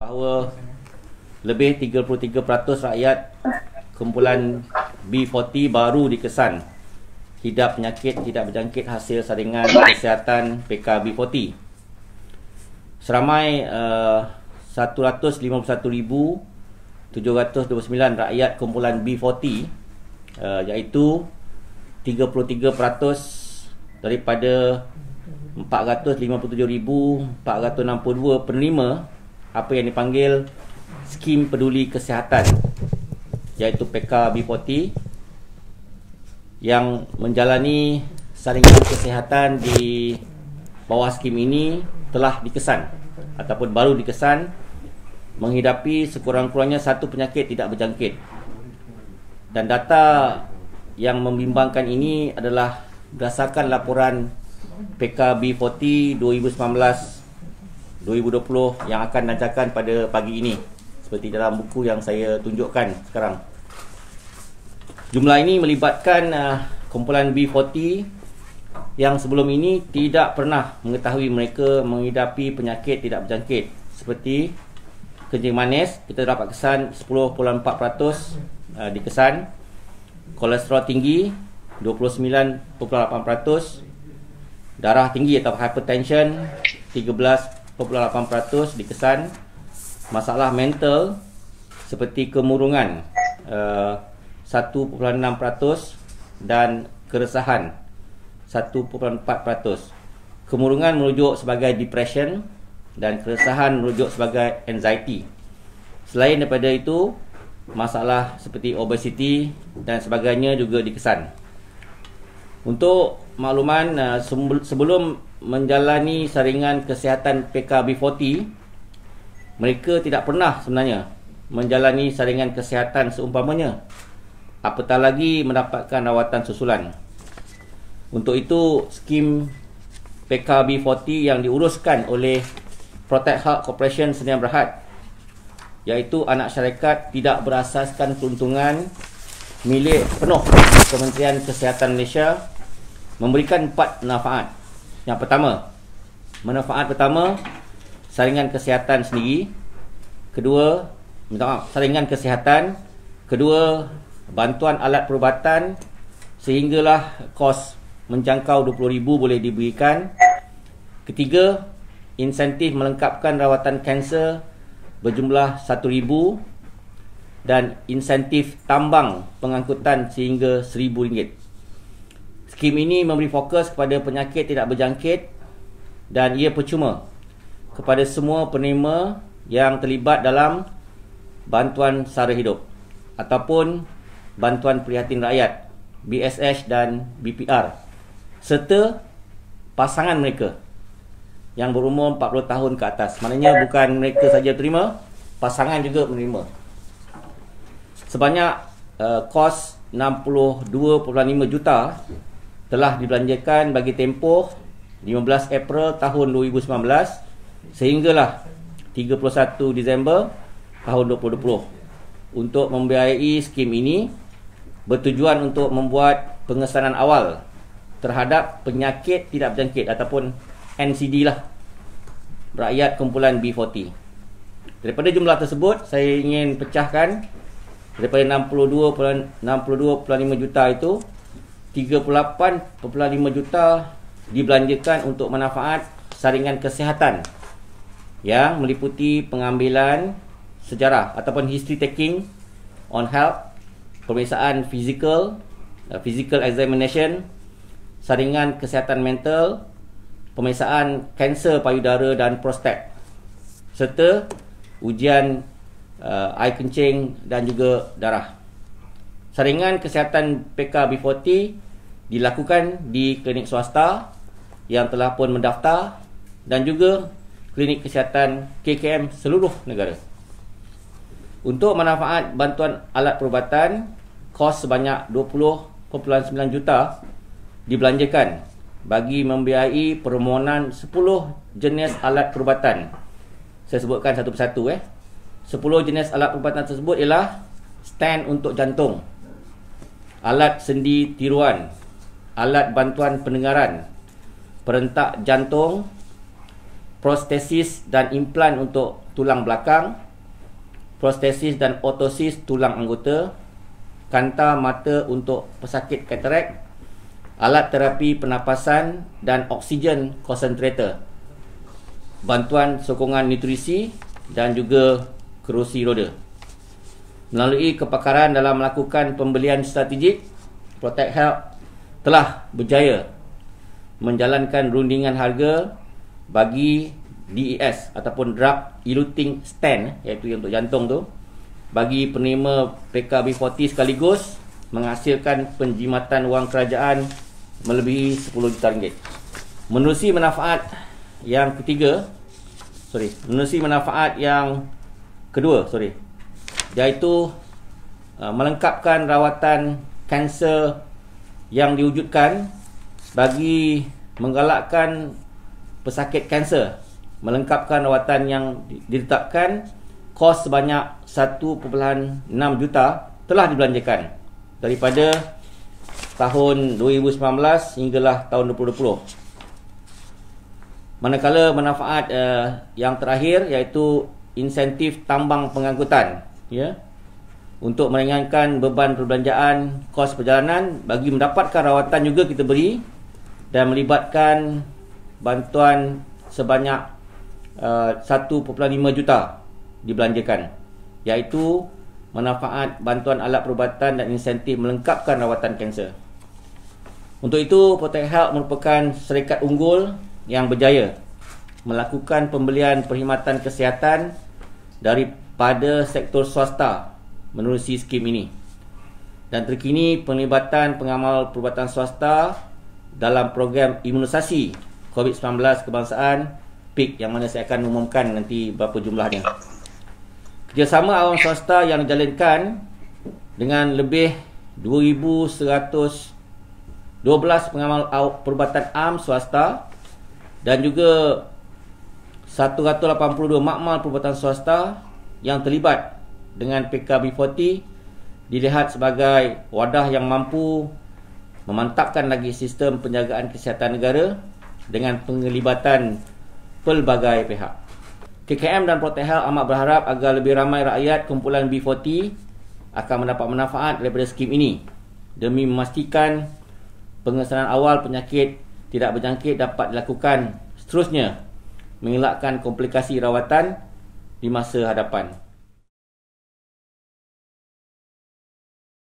bahawa lebih 33% rakyat kumpulan B40 baru dikesan hidap penyakit tidak berjangkit hasil saringan kesihatan PKB40. Seramai 151,729 rakyat kumpulan B40, iaitu 33% daripada 457,462 penerima apa yang dipanggil Skim Peduli Kesihatan, iaitu PKB40, yang menjalani saringan kesihatan di bawah skim ini telah dikesan ataupun baru dikesan menghidapi sekurang-kurangnya satu penyakit tidak berjangkit. Dan data yang membimbangkan ini adalah berdasarkan laporan PKB40 2019-2020 yang akan dilancarkan pada pagi ini, seperti dalam buku yang saya tunjukkan sekarang. Jumlah ini melibatkan kumpulan B40 yang sebelum ini tidak pernah mengetahui mereka menghidapi penyakit tidak berjangkit, seperti kencing manis, kita dapat kesan 10.4% dikesan, kolesterol tinggi 29.8%, darah tinggi atau hypertension 13.8% dikesan, masalah mental seperti kemurungan 1.6% dan keresahan 1.4%. Kemurungan merujuk sebagai depression dan keresahan merujuk sebagai anxiety. Selain daripada itu, masalah seperti obesity dan sebagainya juga dikesan. Untuk makluman, sebelum menjalani saringan kesihatan PKB40, mereka tidak pernah sebenarnya menjalani saringan kesihatan seumpamanya, apatah lagi mendapatkan rawatan susulan. Untuk itu, skim PKB40 yang diuruskan oleh Protect Health Corporation Sdn Bhd, iaitu anak syarikat tidak berasaskan keuntungan milik penuh Kementerian Kesihatan Malaysia, memberikan 4 manfaat. Yang pertama, manfaat pertama, saringan kesihatan sendiri. Kedua, saringan kesihatan. Kedua, bantuan alat perubatan sehinggalah kos menjangkau RM20,000 boleh diberikan. Ketiga, insentif melengkapkan rawatan kanser berjumlah RM1,000 dan insentif tambang pengangkutan sehingga RM1,000. Skim ini memberi fokus kepada penyakit tidak berjangkit dan ia percuma kepada semua penerima yang terlibat dalam bantuan sara hidup ataupun bantuan prihatin rakyat BSH dan BPR, serta pasangan mereka yang berumur 40 tahun ke atas. Maknanya bukan mereka saja terima, pasangan juga menerima. Sebanyak kos 62.5 juta telah dibelanjakan bagi tempoh 15 April tahun 2019 sehinggalah 31 Disember tahun 2020 untuk membiayai skim ini, bertujuan untuk membuat pengesanan awal terhadap penyakit tidak berjangkit ataupun NCD lah rakyat kumpulan B40. Daripada jumlah tersebut, saya ingin pecahkan daripada 62.5 juta itu, 38.5 juta dibelanjakan untuk manfaat saringan kesihatan yang meliputi pengambilan sejarah ataupun history taking on health, pemeriksaan physical examination, saringan kesihatan mental, pemeriksaan kanser payudara dan prostat, serta ujian air kencing dan juga darah. Saringan kesihatan PKB40 dilakukan di klinik swasta yang telah pun mendaftar dan juga klinik kesihatan KKM seluruh negara. Untuk manfaat bantuan alat perubatan, kos sebanyak 20.9 juta dibelanjakan bagi membiayai permohonan 10 jenis alat perubatan. Saya sebutkan satu persatu. 10 jenis alat perubatan tersebut ialah stand untuk jantung, alat sendi tiruan, alat bantuan pendengaran, perentak jantung, prostesis dan implan untuk tulang belakang, prostesis dan ortosis tulang anggota, kanta mata untuk pesakit katarak, alat terapi pernafasan dan oksigen konsentrator, bantuan sokongan nutrisi dan juga kerusi roda. Melalui kepakaran dalam melakukan pembelian strategik, Protect Health telah berjaya menjalankan rundingan harga bagi DES ataupun Drug Eluting Stent, iaitu untuk jantung tu, bagi penerima PKB40 sekaligus menghasilkan penjimatan wang kerajaan melebihi 10 juta ringgit. Menerusi manfaat yang kedua, iaitu melengkapkan rawatan kanser yang diwujudkan bagi menggalakkan pesakit kanser, melengkapkan rawatan yang ditetapkan, kos sebanyak 1.6 juta telah dibelanjakan daripada tahun 2019 hinggalah tahun 2020. Manakala manfaat yang terakhir iaitu insentif tambang pengangkutan, untuk meringankan beban perbelanjaan kos perjalanan bagi mendapatkan rawatan juga kita beri, dan melibatkan bantuan sebanyak 1.5 juta dibelanjakan, iaitu manfaat bantuan alat perubatan dan insentif melengkapkan rawatan kanser. Untuk itu, Protect Health merupakan syarikat unggul yang berjaya melakukan pembelian perkhidmatan kesihatan daripada sektor swasta menerusi skim ini. Dan terkini penglibatan pengamal perubatan swasta dalam program imunisasi COVID-19 kebangsaan PIK, yang mana saya akan umumkan nanti berapa jumlahnya. Kerjasama awam swasta yang dijalankan dengan lebih 2,112 pengamal perubatan am swasta dan juga 182 makmal perubatan swasta yang terlibat dengan PKB40 dilihat sebagai wadah yang mampu memantapkan lagi sistem penjagaan kesihatan negara dengan penglibatan pelbagai pihak. KKM dan Protect Health amat berharap agar lebih ramai rakyat kumpulan B40 akan mendapat manfaat daripada skim ini demi memastikan pengesanan awal penyakit tidak berjangkit dapat dilakukan, seterusnya mengelakkan komplikasi rawatan di masa hadapan.